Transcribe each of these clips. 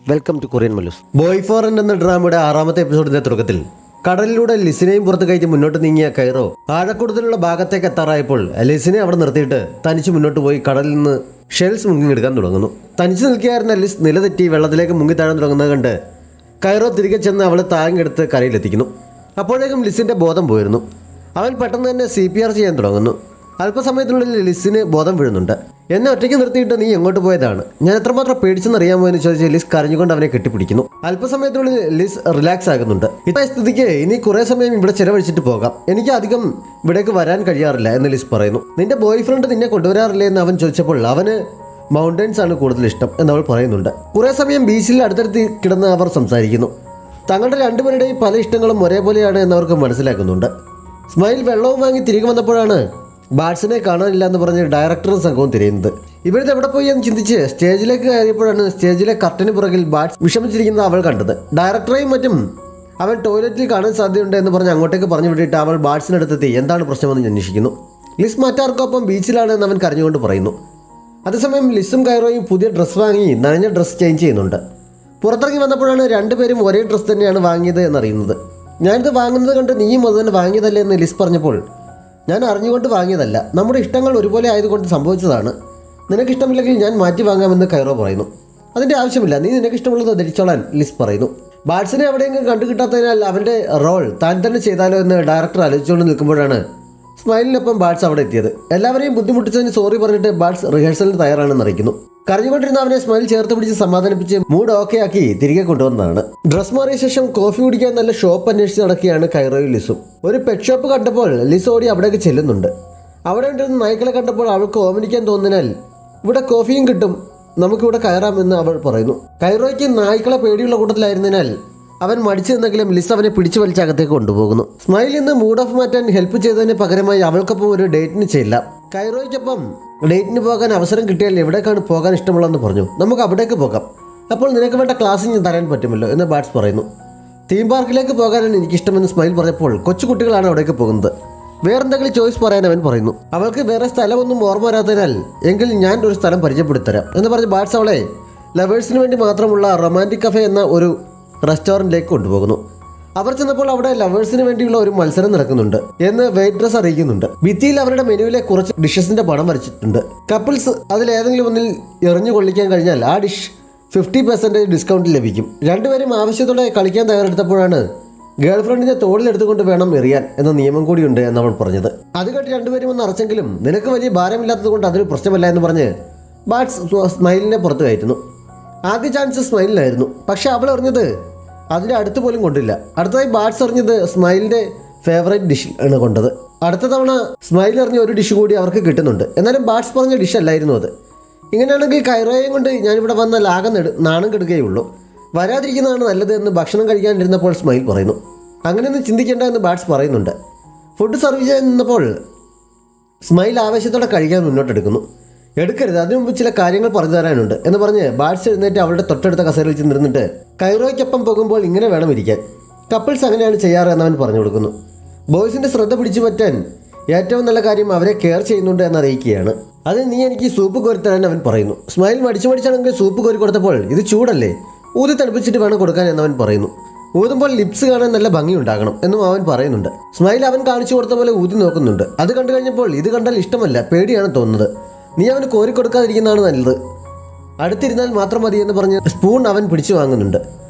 Welcome to Korean Mallus. Boy ഫോറൻ എന്ന ഡ്രാമയുടെ 6ാമത്തെ എപ്പിസോഡിന്റെ തുടക്കത്തിൽ കടലിലൂടെ ലിസിനെയും പുറത്ത് കയറ്റി മുന്നോട്ട് നീങ്ങിയ കൈറോ ആഴക്കൂടുതലുള്ള ഭാഗത്തേക്ക് എത്താറായപ്പോൾ ലിസിനെ അവിടെ നിർത്തിയിട്ട് തനിച്ച് മുന്നോട്ട് പോയി കടലിൽ നിന്ന് ഷെൽസ് മുങ്ങിയെടുക്കാൻ തുടങ്ങുന്നു. തനിച്ച് നിൽക്കുകയായിരുന്ന ലിസ് നിലതെറ്റി വെള്ളത്തിലേക്ക് മുങ്ങിത്താഴാൻ തുടങ്ങുന്നത് കണ്ട് കൈറോ തിരികെ ചെന്ന് അവളെ താങ്ങിയെടുത്ത് കരയിലെത്തിക്കുന്നു. അപ്പോഴേക്കും ലിസിന്റെ ബോധം പോയിരുന്നു. അവൻ പെട്ടെന്ന് തന്നെ CPR ചെയ്യാൻ തുടങ്ങുന്നു. അല്പസമയത്തിനുള്ളിൽ ലിസിന് ബോധം വീഴുന്നുണ്ട്. എന്നെ ഒറ്റയ്ക്ക് നിർത്തിയിട്ട് നീ എങ്ങോട്ട് പോയതാണ്, ഞാൻ എത്രമാത്രം പേടിച്ചെന്നറിയാമോ എന്ന് ചോദിച്ച് ലിസ് കരഞ്ഞുകൊണ്ട് അവനെ കെട്ടിപ്പിടിക്കുന്നു. അല്പസമയത്തിനുള്ളിൽ ലിസ് റിലാക്സ് ആകുന്നുണ്ട്. ഇപ്പോഴത്തെ സ്ഥിതിക്ക് ഇനി കുറേ സമയം ഇവിടെ ചിലവഴിച്ചിട്ട് പോകാം, എനിക്ക് അധികം ഇവിടേക്ക് വരാൻ കഴിയാറില്ല എന്ന് ലിസ് പറയുന്നു. നിന്റെ ബോയ് ഫ്രണ്ട് നിന്നെ കൊണ്ടുവരാറില്ലേ എന്ന് അവൻ ചോദിച്ചപ്പോൾ അവന് മൗണ്ടൻസ് ആണ് കൂടുതൽ ഇഷ്ടം എന്നവൾ പറയുന്നുണ്ട്. കുറേ സമയം ബീച്ചിൽ അടുത്തടുത്ത് കിടന്ന് അവർ സംസാരിക്കുന്നു. തങ്ങളുടെ രണ്ടുപേരുടെയും പല ഇഷ്ടങ്ങളും ഒരേപോലെയാണ് എന്നവർക്ക് മനസ്സിലാക്കുന്നുണ്ട്. സ്മൈൽ വെള്ളവും വാങ്ങി തിരികെ വന്നപ്പോഴാണ് ബാറ്റ്സിനെ കാണാനില്ല എന്ന് പറഞ്ഞ് ഡയറക്ടറും സംഘവും തിരയുന്നത്. ഇവിടുത്തെ എവിടെ പോയി എന്ന് ചിന്തിച്ച് സ്റ്റേജിലേക്ക് കയറിയപ്പോഴാണ് സ്റ്റേജിലെ കർട്ടന് പുറകിൽ ബാറ്റ്സ് വിഷമിച്ചിരിക്കുന്നത് അവൾ കണ്ടത്. ഡയറക്ടറെയും മറ്റും അവൻ ടോയ്ലറ്റിൽ കാണാൻ സാധ്യതയുണ്ട് എന്ന് പറഞ്ഞ് അങ്ങോട്ടേക്ക് പറഞ്ഞു വിട്ടിട്ട് അവൾ ബാറ്റ്സിനടുത്തെത്തി എന്താണ് പ്രശ്നമെന്ന് അന്വേഷിക്കുന്നു. ലിസ് മറ്റാർക്കൊപ്പം ബീച്ചിലാണ് എന്ന് അവൻ കരഞ്ഞുകൊണ്ട് പറയുന്നു. അതേസമയം ലിസും കൈറോയും പുതിയ ഡ്രസ്സ് വാങ്ങി നനഞ്ഞ ഡ്രസ്സ് ചേഞ്ച് ചെയ്യുന്നുണ്ട്. പുറത്തിറങ്ങി വന്നപ്പോഴാണ് രണ്ടുപേരും ഒരേ ഡ്രസ്സ് തന്നെയാണ് വാങ്ങിയത് എന്നറിയുന്നത്. ഞാനിത് വാങ്ങുന്നത് കണ്ട് നീയും അത് തന്നെ വാങ്ങിയതല്ലേ എന്ന് ലിസ് പറഞ്ഞപ്പോൾ ഞാൻ അറിഞ്ഞുകൊണ്ട് വാങ്ങിയതല്ല, നമ്മുടെ ഇഷ്ടങ്ങൾ ഒരുപോലെ ആയതുകൊണ്ട് സംഭവിച്ചതാണ്, നിനക്കിഷ്ടമില്ലെങ്കിൽ ഞാൻ മാറ്റി വാങ്ങാമെന്ന് കൈറോ പറയുന്നു. അതിൻ്റെ ആവശ്യമില്ല, നീ നിനക്കിഷ്ടമുള്ളത് ധരിച്ചോളാൻ ലിസ് പറയുന്നു. ബാറ്റ്സിനെ എവിടെയെങ്കിലും കണ്ടുകിട്ടാത്തതിനാൽ അവൻ്റെ റോൾ താൻ തന്നെ ചെയ്താലോ എന്ന് ഡയറക്ടർ ആലോചിച്ചുകൊണ്ട് നിൽക്കുമ്പോഴാണ് സ്മൈലിനൊപ്പം ബാറ്റ്സ് അവിടെ എത്തിയത്. എല്ലാവരെയും ബുദ്ധിമുട്ടിച്ചതിന് സോറി പറഞ്ഞിട്ട് ബാറ്റ്സ് റിഹേഴ്സലിന് തയ്യാറാണെന്ന് അറിയിക്കുന്നു. കരഞ്ഞുകൊണ്ടിരുന്ന അവനെ സ്മൈൽ ചേർത്ത് പിടിച്ച് സമാധാനിപ്പിച്ച് മൂഡ് ഓക്കെ ആക്കി തിരികെ കൊണ്ടുവന്നതാണ്. ഡ്രസ് മാറിയ ശേഷം കോഫി കുടിക്കാൻ നല്ല ഷോപ്പ് അന്വേഷിച്ച് നടക്കുകയാണ് കൈറോയും ലിസും. ഒരു പെറ്റ് ഷോപ്പ് കണ്ടപ്പോൾ ലിസ് ഓടി അവിടേക്ക് ചെല്ലുന്നുണ്ട്. അവിടെ ഉണ്ടായിരുന്ന നായ്ക്കളെ കണ്ടപ്പോൾ അവൾക്ക് ഓമനിക്കാൻ തോന്നിനാൽ ഇവിടെ കോഫിയും കിട്ടും, നമുക്കിവിടെ കയറാമെന്ന് അവൾ പറയുന്നു. കൈറോയ്ക്ക് നായ്ക്കളെ പേടിയുള്ള കൂട്ടത്തിലായിരുന്നതിനാൽ അവൻ മടിച്ചു നിന്നെങ്കിലും ലിസ് അവനെ പിടിച്ചു വലിച്ച് അകത്തേക്ക് കൊണ്ടുപോകുന്നു. സ്മൈൽ ഇന്ന് മൂഡ് ഓഫ് മാറ്റാൻ ഹെൽപ്പ് ചെയ്തതിന് പകരമായി അവൾക്കൊപ്പം ഒരു ഡേറ്റിന് ചെല്ലാം. കൈറോയ്ക്കൊപ്പം ഡേറ്റിന് പോകാൻ അവസരം കിട്ടിയാൽ എവിടേക്കാണ് പോകാൻ ഇഷ്ടമുള്ളതെന്ന് പറഞ്ഞു. നമുക്ക് അവിടേക്ക് പോകാം, അപ്പോൾ നിനക്ക് വേണ്ട ക്ലാസ് ഞാൻ തരാൻ പറ്റുമല്ലോ എന്ന് ബാറ്റ്സ് പറയുന്നു. തീം പാർക്കിലേക്ക് പോകാനാണ് എനിക്കിഷ്ടമെന്ന് സ്മൈൽ പറഞ്ഞപ്പോൾ കൊച്ചുകുട്ടികളാണ് അവിടേക്ക് പോകുന്നത്, വേറെന്തെങ്കിലും ചോയ്സ് പറയാൻ അവൻ പറയുന്നു. അവൾക്ക് വേറെ സ്ഥലമൊന്നും ഓർമ്മ വരാത്തതിനാൽ എങ്കിൽ ഞാൻ ഒരു സ്ഥലം പരിചയപ്പെടുത്തരാം എന്ന് പറഞ്ഞ് ബാറ്റ്സ് അവളെ ലവേഴ്സിന് വേണ്ടി മാത്രമുള്ള റൊമാൻറ്റിക് കഫേ എന്ന ഒരു റെസ്റ്റോറൻറ്റിലേക്ക് കൊണ്ടുപോകുന്നു. അവർ ചെന്നപ്പോൾ അവിടെ ലവേഴ്സിന് വേണ്ടിയുള്ള ഒരു മത്സരം നടക്കുന്നുണ്ട് എന്ന് വെയിറ്റ്രസ് അറിയിക്കുന്നുണ്ട്. ഭിത്തിയിൽ അവരുടെ മെനുവിലെ കുറച്ച് ഡിഷസിന്റെ പടം വരച്ചിട്ടുണ്ട്. കപ്പിൾസ് അതിലേതെങ്കിലും ഒന്നിൽ എറിഞ്ഞു കൊള്ളിക്കാൻ കഴിഞ്ഞാൽ ആ ഡിഷ് 50% ഡിസ്കൗണ്ടിൽ ലഭിക്കും. രണ്ടുപേരും ആവശ്യത്തോടെ കളിക്കാൻ തയ്യാറെടുത്തപ്പോഴാണ് ഗേൾ ഫ്രണ്ടിനെ തോളിലെടുത്തുകൊണ്ട് വേണം എറിയാൻ എന്ന നിയമം കൂടിയുണ്ട് എന്നവൾ പറഞ്ഞത്. അത് കേട്ട് രണ്ടുപേരും ഒന്ന് അറച്ചെങ്കിലും നിനക്ക് വലിയ ഭാരമില്ലാത്തത് കൊണ്ട് അതൊരു പ്രശ്നമല്ല എന്ന് പറഞ്ഞ് ബാറ്റ്സ് സ്മൈലിനെ പുറത്ത് കയറ്റുന്നു. ആദ്യ ചാൻസ് സ്മൈലിനായിരുന്നു, പക്ഷെ അവൾ എറിഞ്ഞത് അതിൻ്റെ അടുത്ത് പോലും കൊണ്ടില്ല. അടുത്തതായി ബാറ്റ്സ് എറിഞ്ഞത് സ്മൈലിൻ്റെ ഫേവറേറ്റ് ഡിഷ് ആണ് കൊണ്ടത്. അടുത്ത തവണ സ്മൈൽ എറിഞ്ഞ ഒരു ഡിഷ് കൂടി അവർക്ക് കിട്ടുന്നുണ്ട്. എന്നാലും ബാറ്റ്സ് പറഞ്ഞ ഡിഷ് അല്ലായിരുന്നു അത്. ഇങ്ങനെയാണെങ്കിൽ കൈറോയും കൊണ്ട് ഞാനിവിടെ വന്നാൽ ആകെ നാണം കെടുകയുള്ളൂ, വരാതിരിക്കുന്നതാണ് നല്ലത് എന്ന് ഭക്ഷണം കഴിക്കാനിരുന്നപ്പോൾ സ്മൈൽ പറയുന്നു. അങ്ങനെയൊന്നും ചിന്തിക്കേണ്ട എന്ന് ബാറ്റ്സ് പറയുന്നുണ്ട്. ഫുഡ് സർവ് ചെയ്യാൻ നിന്നപ്പോൾ സ്മൈൽ ആവേശത്തോടെ കഴിക്കാൻ മുന്നോട്ടെടുക്കുന്നു. എടുക്കരുത്, അതിനു മുമ്പ് ചില കാര്യങ്ങൾ പറഞ്ഞു തരാനുണ്ട് എന്ന് പറഞ്ഞ് ബാറ്റ്സ് എഴുന്നേറ്റ് അവളുടെ തൊട്ടടുത്ത കസേരയിൽ ചെന്നിരുന്നിട്ട് കൈറോയ്ക്കൊപ്പം പോകുമ്പോൾ ഇങ്ങനെ വേണം ഇരിക്കാൻ, കപ്പിൾസ് അങ്ങനെയാണ് ചെയ്യാറ് എന്നവൻ പറഞ്ഞു കൊടുക്കുന്നു. ബോയ്സിൻ്റെ ശ്രദ്ധ പിടിച്ചു പറ്റാൻ ഏറ്റവും നല്ല കാര്യം അവരെ കെയർ ചെയ്യുന്നുണ്ട് എന്നറിയിക്കുകയാണ്. അത് നീ എനിക്ക് സൂപ്പ് കോരിത്തരാൻ അവൻ പറയുന്നു. സ്മൈൽ മടിച്ചാണെങ്കിൽ സൂപ്പ് കോരി കൊടുത്തപ്പോൾ ഇത് ചൂടല്ലേ, ഊതി തണുപ്പിച്ചിട്ട് വേണം കൊടുക്കാൻ എന്നവൻ പറയുന്നു. ഊതുമ്പോൾ ലിപ്സ് കാണാൻ നല്ല ഭംഗിയുണ്ടാകണം എന്നും അവൻ പറയുന്നുണ്ട്. സ്മൈൽ അവൻ കാണിച്ചു കൊടുത്ത പോലെ ഊതി നോക്കുന്നുണ്ട്. അത് കണ്ടു കഴിഞ്ഞപ്പോൾ ഇത് കണ്ടാൽ ഇഷ്ടമല്ല, പേടിയാണ് തോന്നുന്നത്, നീ അവന് കോരി കൊടുക്കാതിരിക്കുന്നതാണ് നല്ലത്, അടുത്തിരുന്നാൽ മാത്രം മതി എന്ന് പറഞ്ഞ് സ്പൂൺ അവൻ പിടിച്ചു വാങ്ങുന്നുണ്ട്.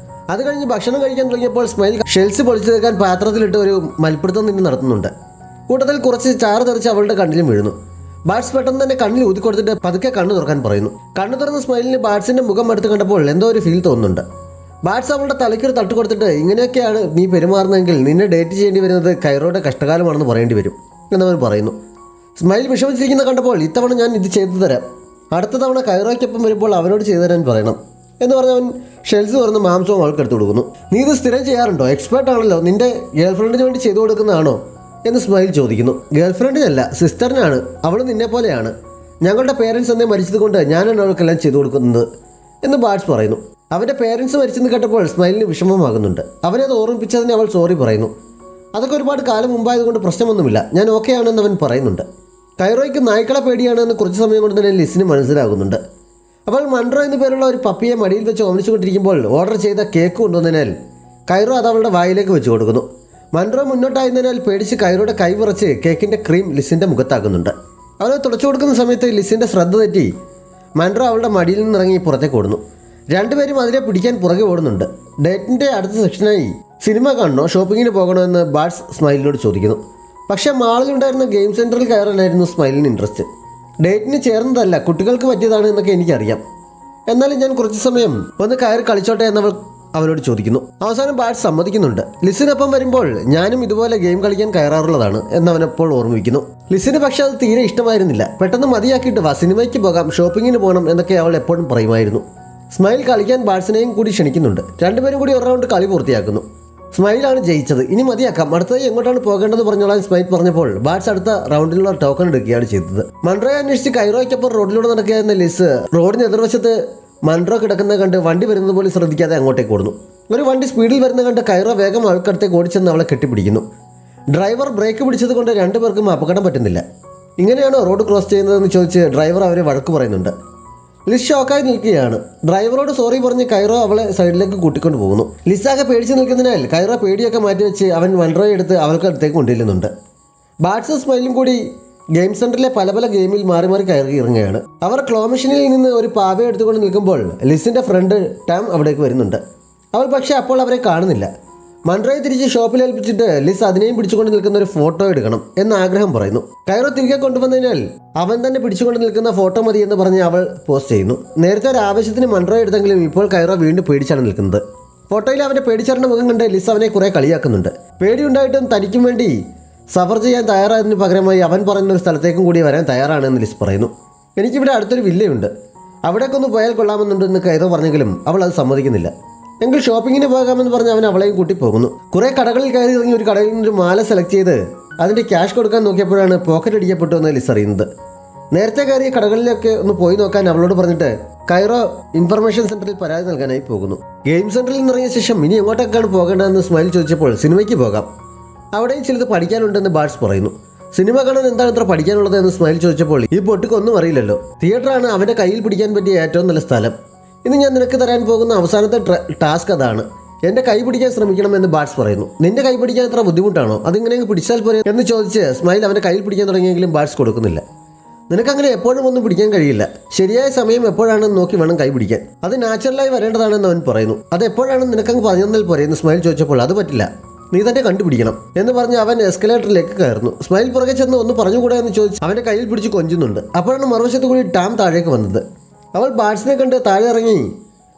അത് കഴിഞ്ഞ് ഭക്ഷണം കഴിക്കാൻ തുടങ്ങിയപ്പോൾ സ്മൈൽ ഷെൽസ് പൊളിച്ചു തീർക്കാൻ പാത്രത്തിലിട്ട് ഒരു മൽപ്പിടുത്തം നിന്ന് നടത്തുന്നുണ്ട്. കൂട്ടത്തിൽ കുറച്ച് ചാറ് തെറിച്ച് അവളുടെ കണ്ണിലും വീഴുന്നു. ബാറ്റ്സ് പെട്ടെന്ന് തന്നെ കണ്ണിൽ ഊതി കൊടുത്തിട്ട് പതുക്കെ കണ്ണു തുറക്കാൻ പറയുന്നു. കണ്ണു തുറന്ന സ്മൈലിന് ബാറ്റ്സിൻ്റെ മുഖം അടുത്ത് കണ്ടപ്പോൾ എന്തോ ഒരു ഫീൽ തോന്നുന്നുണ്ട്. ബാറ്റ്സ് അവളുടെ തലയ്ക്കൊരു തട്ട് കൊടുത്തിട്ട് ഇങ്ങനെയൊക്കെയാണ് നീ പെരുമാറുന്നതെങ്കിൽ നിന്നെ ഡേറ്റ് ചെയ്യേണ്ടി വരുന്നത് കൈറോയുടെ കഷ്ടകാലമാണെന്ന് പറയേണ്ടി വരും എന്നവൻ പറയുന്നു. സ്മൈൽ വിഷമിച്ചിരിക്കുന്ന കണ്ടപ്പോൾ ഇത്തവണ ഞാൻ ഇത് ചെയ്തു തരാം, അടുത്ത തവണ കൈറോയ്ക്കൊപ്പം വരുമ്പോൾ അവനോട് ചെയ്തു തരാൻ പറയണം എന്ന് പറഞ്ഞവൻ ഷെൽസ് തുറന്ന് മാംസവും അവൾക്ക് എടുത്തു കൊടുക്കുന്നു. നീ ഇത് സ്ഥിരം ചെയ്യാറുണ്ടോ, എക്സ്പേർട്ട് ആണല്ലോ, നിന്റെ ഗേൾ ഫ്രണ്ടിന് വേണ്ടി ചെയ്തു കൊടുക്കുന്നതാണോ എന്ന് സ്മൈൽ ചോദിക്കുന്നു. ഗേൾ ഫ്രണ്ടിനല്ല, സിസ്റ്ററിനാണ്, അവൾ നിന്നെ പോലെയാണ്, ഞങ്ങളുടെ പേരൻസ് എന്നെ മരിച്ചത് കൊണ്ട് ഞാനാണ് അവൾക്കെല്ലാം ചെയ്തു കൊടുക്കുന്നത് എന്ന് ബാറ്റ്സ് പറയുന്നു. അവൻ്റെ പേരൻസ് മരിച്ചെന്ന് കേട്ടപ്പോൾ സ്മൈലിന് വിഷമമാകുന്നുണ്ട്. അവനെ അത് ഓർമ്മിപ്പിച്ചതിന് അവൾ സോറി പറയുന്നു. അതൊക്കെ ഒരുപാട് കാലം മുമ്പായതുകൊണ്ട് പ്രശ്നമൊന്നുമില്ല, ഞാൻ ഓക്കെ ആണെന്ന് അവൻ പറയുന്നുണ്ട്. കൈറോയ്ക്ക് നായ്ക്കളെ പേടിയാണെന്ന് കുറച്ച് സമയം കൊണ്ട് തന്നെ ലിസിന് മനസ്സിലാകുന്നുണ്ട്. അപ്പോൾ മൺട്രോ എന്ന പേരുള്ള ഒരു പപ്പിയെ മടിയിൽ വെച്ച് ഓമനിച്ചുകൊണ്ടിരിക്കുമ്പോൾ ഓർഡർ ചെയ്ത കേക്ക് കൊണ്ടുവന്നതിനാൽ കൈറോ അത് അവളുടെ വായിലേക്ക് വെച്ച് കൊടുക്കുന്നു. മൺട്രോ മുന്നോട്ടായതിനാൽ പേടിച്ച് കൈറോയുടെ കൈ വിറച്ച് കേക്കിൻ്റെ ക്രീം ലിസിൻ്റെ മുഖത്താക്കുന്നുണ്ട്. അവളെ തുടച്ചു കൊടുക്കുന്ന സമയത്ത് ലിസിൻ്റെ ശ്രദ്ധ തെറ്റി മൺട്രോ അവളുടെ മടിയിൽ നിന്നിറങ്ങി പുറത്തേക്ക് ഓടുന്നു. രണ്ടുപേരും അതിനെ പിടിക്കാൻ പുറകെ ഓടുന്നുണ്ട്. ഡേറ്റിൻ്റെ അടുത്ത സെക്ഷനായി സിനിമ കാണണോ ഷോപ്പിങ്ങിന് പോകണോ എന്ന് ബാഡ്സ് സ്മൈലിനോട് ചോദിക്കുന്നു. പക്ഷേ മാളിലുണ്ടായിരുന്ന ഗെയിം സെൻറ്ററിൽ കയറാനായിരുന്നു സ്മൈലിന് ഇൻട്രസ്റ്റ്. ഡേറ്റിന് ചേർന്നതല്ല, കുട്ടികൾക്ക് പറ്റിയതാണ് എന്നൊക്കെ എനിക്കറിയാം. എന്നാലും ഞാൻ കുറച്ച് സമയം ഒന്ന് കയറി കളിച്ചോട്ടെ എന്നവൾ അവനോട് ചോദിക്കുന്നു. അവസാനം ബാഡ്സ് സമ്മതിക്കുന്നുണ്ട്. ലിസിനൊപ്പം വരുമ്പോൾ ഞാനും ഇതുപോലെ ഗെയിം കളിക്കാൻ കയറാറുള്ളതാണ് എന്നവനപ്പോൾ ഓർമ്മിപ്പിക്കുന്നു. ലിസിന് പക്ഷേ അത് തീരെ ഇഷ്ടമായിരുന്നില്ല. പെട്ടെന്ന് മതിയാക്കിയിട്ട് വാ, സിനിമയ്ക്ക് പോകാം, ഷോപ്പിങ്ങിന് പോകണം എന്നൊക്കെ അവൾ എപ്പോഴും പറയുമായിരുന്നു. സ്മൈൽ കളിക്കാൻ ബാഡ്സിനെയും കൂടി ക്ഷണിക്കുന്നുണ്ട്. രണ്ടുപേരും കൂടി ഒരു റൗണ്ട് കളി പൂർത്തിയാക്കുന്നു. സ്മൈലാണ് ജയിച്ചത്, ഇനി മതിയാക്കാം, അടുത്തത് എങ്ങോട്ടാണ് പോകേണ്ടത് പറഞ്ഞോളാൻ സ്മൈൽ പറഞ്ഞപ്പോൾ ബാഡ്സ് അടുത്ത റൗണ്ടിലുള്ള ടോക്കൺ എടുക്കുകയാണ് ചെയ്തത്. മൺട്രോയെ അന്വേഷിച്ച് കൈറോയ്ക്കൊപ്പം റോഡിലൂടെ നടക്കുകയായിരുന്ന ലിസ് റോഡിന് എതിർവശത്ത് മൺട്രോ കിടക്കുന്നത് കണ്ട് വണ്ടി വരുന്നത് പോലും ശ്രദ്ധിക്കാതെ അങ്ങോട്ടേക്ക് ഓടുന്നു. ഒരു വണ്ടി സ്പീഡിൽ വരുന്നത് കണ്ട് കൈറോ വേഗം ആൾക്കടുത്തേക്ക് ഓടിച്ചെന്ന് അവളെ കെട്ടിപ്പിടിക്കുന്നു. ഡ്രൈവർ ബ്രേക്ക് പിടിച്ചത് കൊണ്ട് രണ്ടുപേർക്കും അപകടം പറ്റുന്നില്ല. ഇങ്ങനെയാണോ റോഡ് ക്രോസ് ചെയ്യുന്നതെന്ന് ചോദിച്ച് ഡ്രൈവർ അവരെ വഴക്ക് പറയുന്നുണ്ട്. ലിസ് ഷോക്കായി നിൽക്കുകയാണ്. ഡ്രൈവറോട് സോറി പറഞ്ഞ് കൈറോ അവളെ സൈഡിലേക്ക് കൂട്ടിക്കൊണ്ട് പോകുന്നു. ലിസാകെ പേടിച്ച് നിൽക്കുന്നതിനാൽ കൈറോ പേടിയൊക്കെ മാറ്റിവെച്ച് അവൻ മൺട്രോയെ എടുത്ത് അവൾക്ക് അടുത്തേക്ക് കൊണ്ടുവരുന്നുണ്ട്. ബാഡ്സും സ്മൈലും കൂടി ഗെയിം സെൻറ്ററിലെ പല പല ഗെയിമിൽ മാറി മാറി കയറി ഇറങ്ങുകയാണ്. അവർ ക്ലോ മെഷീനിൽ നിന്ന് ഒരു പാവയെ എടുത്തുകൊണ്ട് നിൽക്കുമ്പോൾ ലിസിൻ്റെ ഫ്രണ്ട് ടാം അവിടേക്ക് വരുന്നുണ്ട്. അവൾ പക്ഷേ അപ്പോൾ അവരെ കാണുന്നില്ല. മൺട്രോയെ തിരിച്ച് ഷോപ്പിൽ ഏൽപ്പിച്ചിട്ട് ലിസ് അതിനെയും പിടിച്ചുകൊണ്ട് നിൽക്കുന്ന ഒരു ഫോട്ടോ എടുക്കണം എന്ന ആഗ്രഹം പറയുന്നു. കൈറോ തിരികെ കൊണ്ടുവന്നതിനാൽ അവൻ തന്നെ പിടിച്ചുകൊണ്ട് നിൽക്കുന്ന ഫോട്ടോ മതി എന്ന് പറഞ്ഞ് അവൾ പോസ്റ്റ് ചെയ്യുന്നു. നേരത്തെ ഒരു ആവശ്യത്തിന് മൺട്രോയെ എടുത്തെങ്കിലും ഇപ്പോൾ കൈറോ വീണ്ടും പേടിച്ചാണ് നിൽക്കുന്നത്. ഫോട്ടോയിൽ അവൻ്റെ പേടിച്ചറിൻ്റെ മുഖം കണ്ട് ലിസ് അവനെ കുറേ കളിയാക്കുന്നുണ്ട്. പേടിയുണ്ടായിട്ടും തനിക്കും വേണ്ടി സഫർ ചെയ്യാൻ തയ്യാറായതിന് പകരമായി അവൻ പറയുന്ന ഒരു സ്ഥലത്തേക്കും കൂടി വരാൻ തയ്യാറാണെന്ന് ലിസ് പറയുന്നു. എനിക്കിവിടെ അടുത്തൊരു വില്ലയുണ്ട്, അവിടേക്കൊന്ന് പോയാൽ കൊള്ളാമെന്നുണ്ടെന്ന് കൈറോ പറഞ്ഞെങ്കിലും അവൾ അത് സമ്മതിക്കുന്നില്ല. എങ്കിൽ ഷോപ്പിങ്ങിന് പോകാമെന്ന് പറഞ്ഞ് അവൻ അവളെയും കൂട്ടി പോകുന്നു. കുറേ കടകളിൽ കയറി ഇറങ്ങി ഒരു കടയിൽ നിന്നൊരു മാല സെലക്ട് ചെയ്ത് അതിൻ്റെ ക്യാഷ് കൊടുക്കാൻ നോക്കിയപ്പോഴാണ് പോക്കറ്റ് അടിക്കപ്പെട്ടു എന്ന് ലിസ് അറിയുന്നത്. നേരത്തെ കയറിയ കടകളിലൊക്കെ ഒന്ന് പോയി നോക്കാൻ അവളോട് പറഞ്ഞിട്ട് കൈറോ ഇൻഫർമേഷൻ സെൻറ്ററിൽ പരാതി നൽകാനായി പോകുന്നു. ഗെയിം സെൻറ്ററിൽ നിന്നിറങ്ങിയ ശേഷം ഇനി എങ്ങോട്ടൊക്കെയാണ് പോകേണ്ടതെന്ന് സ്മൈൽ ചോദിച്ചപ്പോൾ സിനിമയ്ക്ക് പോകാം, അവിടെയും ചിലത് പഠിക്കാനുണ്ടെന്ന് ബാഡ്സ് പറയുന്നു. സിനിമ കാണാൻ എന്താണ് ഇത്ര പഠിക്കാനുള്ളത് എന്ന് സ്മൈൽ ചോദിച്ചപ്പോൾ ഈ പൊട്ടിക്കൊന്നും അറിയില്ലല്ലോ, തിയേറ്ററാണ് അവൻ്റെ കയ്യിൽ പിടിക്കാൻ പറ്റിയ ഏറ്റവും നല്ല സ്ഥലം. ഇന്ന് ഞാൻ നിനക്ക് തരാൻ പോകുന്ന അവസാനത്തെ ടാസ്ക് അതാണ്, എൻ്റെ കൈ പിടിക്കാൻ ശ്രമിക്കണമെന്ന് ബാഡ്സ് പറയുന്നു. നിന്റെ കൈ പിടിക്കാൻ എത്ര ബുദ്ധിമുട്ടാണോ, അതിങ്ങനെ പിടിച്ചാൽ പോരെ എന്ന് ചോദിച്ച് സ്മൈൽ അവൻ്റെ കയ്യിൽ പിടിക്കാൻ തുടങ്ങിയെങ്കിലും ബാഡ്സ് കൊടുക്കുന്നില്ല. നിനക്കങ്ങനെ എപ്പോഴും ഒന്നും പിടിക്കാൻ കഴിയില്ല, ശരിയായ സമയം എപ്പോഴാണെന്ന് നോക്കി വേണം കൈ പിടിക്കാൻ, അത് നാച്ചുറലായി വരേണ്ടതാണെന്ന് അവൻ പറയുന്നു. അത് എപ്പോഴാണെന്ന് നിനക്കങ്ങ് പറഞ്ഞു തന്നാൽ പോരെ എന്ന് സ്മൈൽ ചോദിച്ചപ്പോൾ അത് പറ്റില്ല, നീ തന്നെ കണ്ടുപിടിക്കണം എന്ന് പറഞ്ഞ് അവൻ എസ്കലേറ്ററിലേക്ക് കയറുന്നു. സ്മൈൽ പുറകെ ചെന്ന് ഒന്ന് പറഞ്ഞുകൂടെ എന്ന് ചോദിച്ച് അവൻ്റെ കയ്യിൽ പിടിച്ച് കൊഞ്ചുന്നുണ്ട്. അപ്പോഴാണ് മറുവശത്ത് കൂടി ടാം താഴേക്ക് വന്നത്. അവൾ ബാഡ്സിനെ കണ്ട് താഴെ ഇറങ്ങി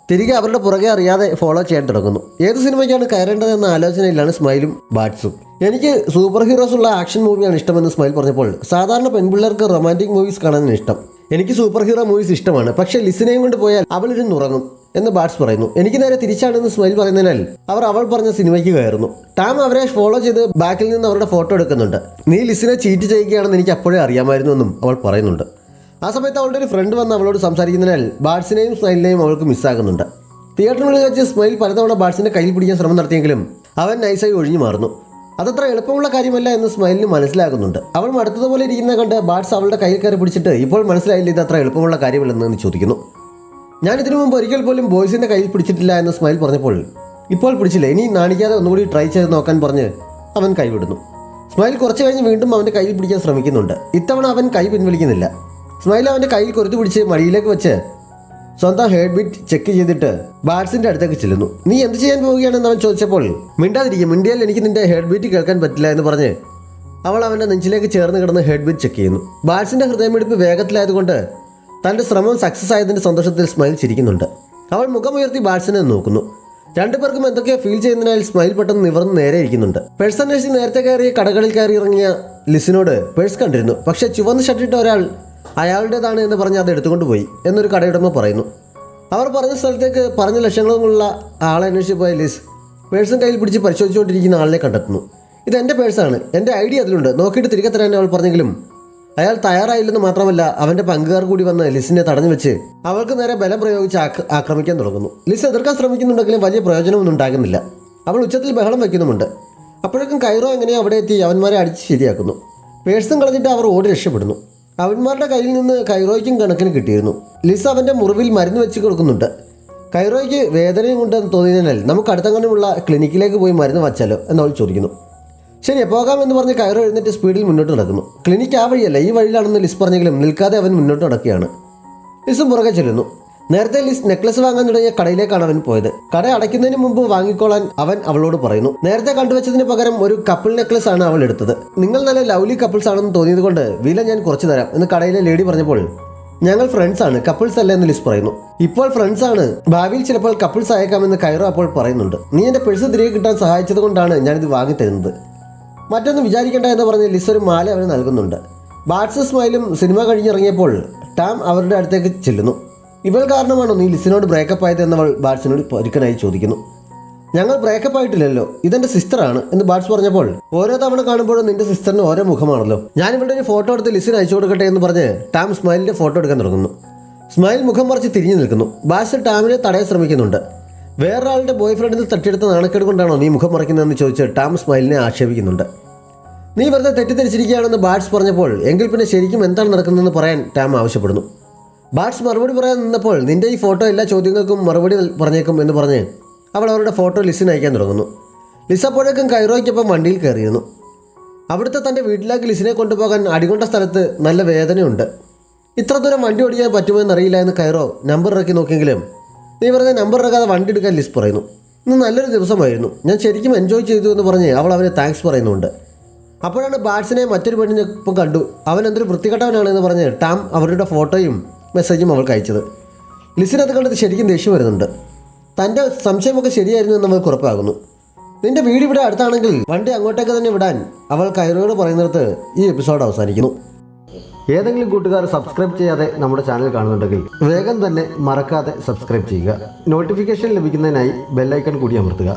തിരികെ അവരുടെ പുറകെ അറിയാതെ ഫോളോ ചെയ്യാൻ തുടങ്ങുന്നു. ഏത് സിനിമയ്ക്കാണ് കയറേണ്ടതെന്ന ആലോചനയിലാണ് സ്മൈലും ബാഡ്സും. എനിക്ക് സൂപ്പർ ഹീറോസ് ഉള്ള ആക്ഷൻ മൂവിയാണ് ഇഷ്ടമെന്ന് സ്മൈൽ പറഞ്ഞപ്പോൾ സാധാരണ പെൺപിള്ളേർക്ക് റൊമാൻറ്റിക് മൂവീസ് കാണാനാണ് ഇഷ്ടം, എനിക്ക് സൂപ്പർ ഹീറോ മൂവീസ് ഇഷ്ടമാണ്, പക്ഷേ ലിസിനെയും കൊണ്ട് പോയാൽ അവളിരുന്ന് ഉറങ്ങും എന്ന് ബാഡ്സ് പറയുന്നു. എനിക്ക് നേരെ തിരിച്ചാണെന്ന് സ്മൈൽ പറയുന്നതിനാൽ അവൾ പറഞ്ഞ സിനിമയ്ക്ക് കയറുന്നു. ടാം അവരെ ഫോളോ ചെയ്ത് ബാക്കിൽ നിന്ന് അവരുടെ ഫോട്ടോ എടുക്കുന്നുണ്ട്. നീ ലിസിനെ ചീറ്റ് ചെയ്യുകയാണെന്ന് എനിക്ക് അപ്പോഴേ അറിയാമായിരുന്നു എന്നും അവൾ പറയുന്നുണ്ട്. ആ സമയത്ത് അവളുടെ ഒരു ഫ്രണ്ട് വന്ന് അവളോട് സംസാരിക്കുന്നതിനാൽ ബാഡ്സിനെയും സ്മൈലിനെയും അവൾക്ക് മിസ്സാകുന്നുണ്ട്. തിയേറ്ററിനുള്ളിൽ വെച്ച് സ്മൈൽ പലതവണ ബാഡ്സിൻ്റെ കയ്യിൽ പിടിക്കാൻ ശ്രമം നടത്തിയെങ്കിലും അവൻ നൈസായി ഒഴിഞ്ഞു മാറുന്നു. അതത്ര എളുപ്പമുള്ള കാര്യമല്ല എന്ന് സ്മൈലിന് മനസ്സിലാകുന്നുണ്ട്. അവൾ മടുത്തതുപോലെ ഇരിക്കുന്ന കണ്ട് ബാഡ്സ് അവളുടെ കയ്യിൽ കയറി പിടിച്ചിട്ട് ഇപ്പോൾ മനസ്സിലായില്ല ഇത് അത്ര എളുപ്പമുള്ള കാര്യമല്ലെന്ന് ചോദിക്കുന്നു. ഞാൻ ഇതിനു മുമ്പ് ഒരിക്കൽ പോലും ബോയ്സിൻ്റെ കയ്യിൽ പിടിച്ചിട്ടില്ല എന്ന് സ്മൈൽ പറഞ്ഞപ്പോൾ ഇപ്പോൾ പിടിച്ചില്ല, ഇനി നാണിക്കാതെ ഒന്നുകൂടി ട്രൈ ചെയ്ത് നോക്കാൻ പറഞ്ഞ് അവൻ കൈവിടുന്നു. സ്മൈൽ കുറച്ച് കഴിഞ്ഞ് വീണ്ടും അവൻ്റെ കയ്യിൽ പിടിക്കാൻ ശ്രമിക്കുന്നുണ്ട്. ഇത്തവണ അവൻ കൈ പിൻവലിക്കുന്നില്ല. സ്മൈൽ അവൻ്റെ കയ്യിൽ കൊരുത്തു പിടിച്ച് മടിയിലേക്ക് വെച്ച് സ്വന്തം ഹെഡ് ബീറ്റ് ചെക്ക് ചെയ്തിട്ട് ബാഡ്സിൻ്റെ അടുത്തേക്ക് ചെല്ലുന്നു. നീ എന്ത് ചെയ്യാൻ പോവുകയാണെന്ന് അവൻ ചോദിച്ചപ്പോൾ മിണ്ടാതിരിക്കും, മിണ്ടിയാൽ എനിക്ക് നിൻ്റെ ഹെഡ് ബീറ്റ് കേൾക്കാൻ പറ്റില്ല എന്ന് പറഞ്ഞ് അവൾ അവൻ്റെ നെഞ്ചിലേക്ക് ചേർന്ന് കിടന്ന് ഹെഡ് ബീറ്റ് ചെക്ക് ചെയ്യുന്നു. ബാഡ്സിൻ്റെ ഹൃദയമിടിപ്പ് വേഗത്തിലായതുകൊണ്ട് തൻ്റെ ശ്രമം സക്സസ് ആയതിൻ്റെ സന്തോഷത്തിൽ സ്മൈൽ ചിരിക്കുന്നുണ്ട്. അവൾ മുഖമുയർത്തി ബാഡ്സിനെ നോക്കുന്നു. രണ്ടുപേർക്കും എന്തൊക്കെയോ ഫീൽ ചെയ്യുന്നതിനാൽ സ്മൈൽ പെട്ടെന്ന് നിവർന്ന് നേരെ ഇരിക്കുന്നുണ്ട്. പേഴ്സ് അന്വേഷിച്ച് നേരത്തെ കയറിയ കടകളിൽ കയറി ഇറങ്ങിയ ലിസിനോട് പേഴ്സ് കണ്ടിരുന്നു, പക്ഷേ ചുവന്ന ഷർട്ടിട്ട ഒരാൾ അയാളുടേതാണ് എന്ന് പറഞ്ഞ് അത് എടുത്തുകൊണ്ട് പോയി എന്നൊരു കടയുടമ പറയുന്നു. അവർ പറഞ്ഞ സ്ഥലത്തേക്ക് പറഞ്ഞ ലക്ഷങ്ങളുമുള്ള ആളെ അന്വേഷിച്ച് പോയ ലിസ് പേഴ്സും കയ്യിൽ പിടിച്ച് പരിശോധിച്ചുകൊണ്ടിരിക്കുന്ന ആളിനെ കണ്ടെത്തുന്നു. ഇത് എൻ്റെ പേഴ്സാണ്, എൻ്റെ ഐ ഡി അതിലുണ്ട്, നോക്കിയിട്ട് തിരികെ തരാൻ അവൾ പറഞ്ഞെങ്കിലും അയാൾ തയ്യാറായില്ലെന്ന് മാത്രമല്ല അവൻ്റെ പങ്കുകാർ കൂടി വന്ന് ലിസിനെ തടഞ്ഞു വെച്ച് അവൾക്ക് നേരെ ബലം പ്രയോഗിച്ച് ആക്രമിക്കാൻ തുടങ്ങുന്നു. ലിസ് എതിർക്കാൻ ശ്രമിക്കുന്നുണ്ടെങ്കിലും വലിയ പ്രയോജനമൊന്നും ഉണ്ടാകുന്നില്ല. അവൾ ഉച്ചത്തിൽ ബഹളം വയ്ക്കുന്നുമുണ്ട്. അപ്പോഴേക്കും കൈറോ എങ്ങനെയോ അവിടെ എത്തി അവന്മാരെ അടിച്ച് ശരിയാക്കുന്നു. പേഴ്സും കളഞ്ഞിട്ട് അവർ ഓടി രക്ഷപ്പെടുന്നു. അവന്മാരുടെ കയ്യിൽ നിന്ന് കൈറോയ്ക്കും കണക്കിന് കിട്ടിയിരുന്നു. ലിസ് അവൻ്റെ മുറിവിൽ മരുന്ന് വെച്ച് കൊടുക്കുന്നുണ്ട്. കൈറോയ്ക്ക് വേദനയും ഉണ്ടെന്ന് തോന്നിയതിനാൽ നമുക്ക് അടുത്തങ്ങനെയുള്ള ക്ലിനിക്കിലേക്ക് പോയി മരുന്ന് വച്ചാലോ എന്നവൾ ചോദിക്കുന്നു. ശരി, പോകാമെന്ന് പറഞ്ഞ് കൈറോ എഴുന്നേറ്റ് സ്പീഡിൽ മുന്നോട്ട് നടക്കുന്നു. ക്ലിനിക്ക് ആ വഴിയല്ല, ഈ വഴിയിലാണെന്ന് ലിസ് പറഞ്ഞെങ്കിലും നിൽക്കാതെ അവൻ മുന്നോട്ട് നടക്കുകയാണ്. ലിസും പുറകെ ചെല്ലുന്നു. നേരത്തെ ലിസ് നെക്ലസ് വാങ്ങാൻ തുടങ്ങിയ കടയിലേക്കാണ് അവൻ പോയത്. കട അടയ്ക്കുന്നതിന് മുമ്പ് വാങ്ങിക്കോളാൻ അവൻ അവളോട് പറയുന്നു. നേരത്തെ കണ്ടുവച്ചതിന് പകരം ഒരു കപ്പിൾ നെക്ലസ് ആണ് അവൾ എടുത്തത്. നിങ്ങൾ നല്ല ലവ്ലി കപ്പിൾസ് ആണെന്ന് തോന്നിയത് കൊണ്ട് വില ഞാൻ കുറച്ച് തരാം എന്ന് കടയിലെ ലേഡി പറഞ്ഞപ്പോൾ ഞങ്ങൾ ഫ്രണ്ട്സ് ആണ്, കപ്പിൾസ് അല്ല എന്ന് ലിസ് പറയുന്നു. ഇപ്പോൾ ഫ്രണ്ട്സ് ആണ്, ഭാവിയിൽ ചിലപ്പോൾ കപ്പിൾസ് ആയേക്കാമെന്ന് കൈറോ അപ്പോൾ പറയുന്നുണ്ട്. നീ എൻ്റെ പേഴ്സ് തിരികെ കിട്ടാൻ സഹായിച്ചത് കൊണ്ടാണ് ഞാനിത് വാങ്ങിത്തരുന്നത്, മറ്റൊന്നും വിചാരിക്കേണ്ട എന്ന് പറഞ്ഞ് ലിസ് ഒരു മാല അവന് നൽകുന്നുണ്ട്. ബാർട്സും സ്മൈലും സിനിമ കഴിഞ്ഞിറങ്ങിയപ്പോൾ ടാം അവരുടെ അടുത്തേക്ക് ചെല്ലുന്നു. ഇവൾ കാരണമാണോ നീ ലിസിനോട് ബ്രേക്കപ്പ് ആയത് എന്നവൾ ബാർട്സിനോട് പരുക്കനായി ചോദിക്കുന്നു. ഞങ്ങൾ ബ്രേക്കപ്പ് ആയിട്ടില്ലല്ലോ, ഇതെൻ്റെ സിസ്റ്ററാണ് എന്ന് ബാർട്സ് പറഞ്ഞപ്പോൾ ഓരോ തവണ കാണുമ്പോഴും നിന്റെ സിസ്റ്ററിന് ഓരോ മുഖമാണല്ലോ, ഞാനിവിടെ ഒരു ഫോട്ടോ എടുത്ത് ലിസിന് അയച്ചു കൊടുക്കട്ടെ എന്ന് പറഞ്ഞ് ടാം സ്മൈലിൻ്റെ ഫോട്ടോ എടുക്കാൻ തുടങ്ങുന്നു. സ്മൈൽ മുഖം മറിച്ച് തിരിഞ്ഞു നിൽക്കുന്നു. ബാർട്സ് ടാമിനെ തടയാൻ ശ്രമിക്കുന്നുണ്ട്. വേറൊരാളുടെ ബോയ് ഫ്രണ്ടിൽ തട്ടിയെടുത്ത നാണക്കേട് കൊണ്ടാണോ നീ മുഖം മറിക്കുന്നതെന്ന് ചോദിച്ച് ടാം സ്മൈലിനെ ആക്ഷേപിക്കുന്നുണ്ട്. നീ വെറുതെ തെറ്റിദ്ധരിച്ചിരിക്കുകയാണെന്ന് ബാർട്സ് പറഞ്ഞപ്പോൾ എങ്കിൽ പിന്നെ ശരിക്കും എന്താണ് നടക്കുന്നതെന്ന് പറയാൻ ടാം ആവശ്യപ്പെടുന്നു. ബാർട്സ് മറുപടി പറയാൻ നിന്നപ്പോൾ നിന്റെ ഈ ഫോട്ടോ എല്ലാ ചോദ്യങ്ങൾക്കും മറുപടി പറഞ്ഞേക്കും എന്ന് പറഞ്ഞ് അവൾ അവരുടെ ഫോട്ടോ ലിസിന് അയക്കാൻ തുടങ്ങുന്നു. ലിസ് അപ്പോഴേക്കും കൈറോയ്ക്കൊപ്പം വണ്ടിയിൽ കയറിയിരുന്നു. അവിടുത്തെ തൻ്റെ വീട്ടിലേക്ക് ലിസിനെ കൊണ്ടുപോകാൻ അടികൊണ്ട സ്ഥലത്ത് നല്ല വേദനയുണ്ട്. ഇത്ര ദൂരം വണ്ടി ഓടിക്കാൻ പറ്റുമോ എന്നറിയില്ല എന്ന് കൈറോ നമ്പർ ഇറക്കി നോക്കിയെങ്കിലും നീ വെറുതെ നമ്പർ ഇറക്കാതെ വണ്ടി എടുക്കാൻ ലിസ് പറയുന്നു. ഇന്ന് നല്ലൊരു ദിവസമായിരുന്നു, ഞാൻ ശരിക്കും എൻജോയ് ചെയ്തു എന്ന് പറഞ്ഞ് അവൾ അവനെ താങ്ക്സ് പറയുന്നുണ്ട്. അപ്പോഴാണ് ബാർട്സിനെ മറ്റൊരു പെണ്ണിനൊപ്പം കണ്ടു. അവൻ എന്തൊരു വൃത്തികെട്ടവനാണെന്ന് പറഞ്ഞ് ടാം അവരുടെ ഫോട്ടോയും മെസ്സേജും അവൾക്ക് അയച്ചത്. ലിസിനത് കണ്ടത് ശരിക്കും ദേഷ്യം വരുന്നുണ്ട്. തൻ്റെ സംശയമൊക്കെ ശരിയായിരുന്നു എന്ന് അവൾക്ക് ഉറപ്പാകുന്നു. നിന്റെ വീട് ഇവിടെ അടുത്താണെങ്കിൽ വണ്ടി അങ്ങോട്ടേക്ക് തന്നെ വിടാൻ അവൾ കൈറോയോട് പറയുന്നിടത്ത് ഈ എപ്പിസോഡ് അവസാനിക്കുന്നു. ഏതെങ്കിലും കൂട്ടുകാർ സബ്സ്ക്രൈബ് ചെയ്യാതെ നമ്മുടെ ചാനൽ കാണുന്നുണ്ടെങ്കിൽ വേഗം തന്നെ മറക്കാതെ സബ്സ്ക്രൈബ് ചെയ്യുക. നോട്ടിഫിക്കേഷൻ ലഭിക്കുന്നതിനായി ബെല്ലൈക്കൺ കൂടി അമർത്തുക.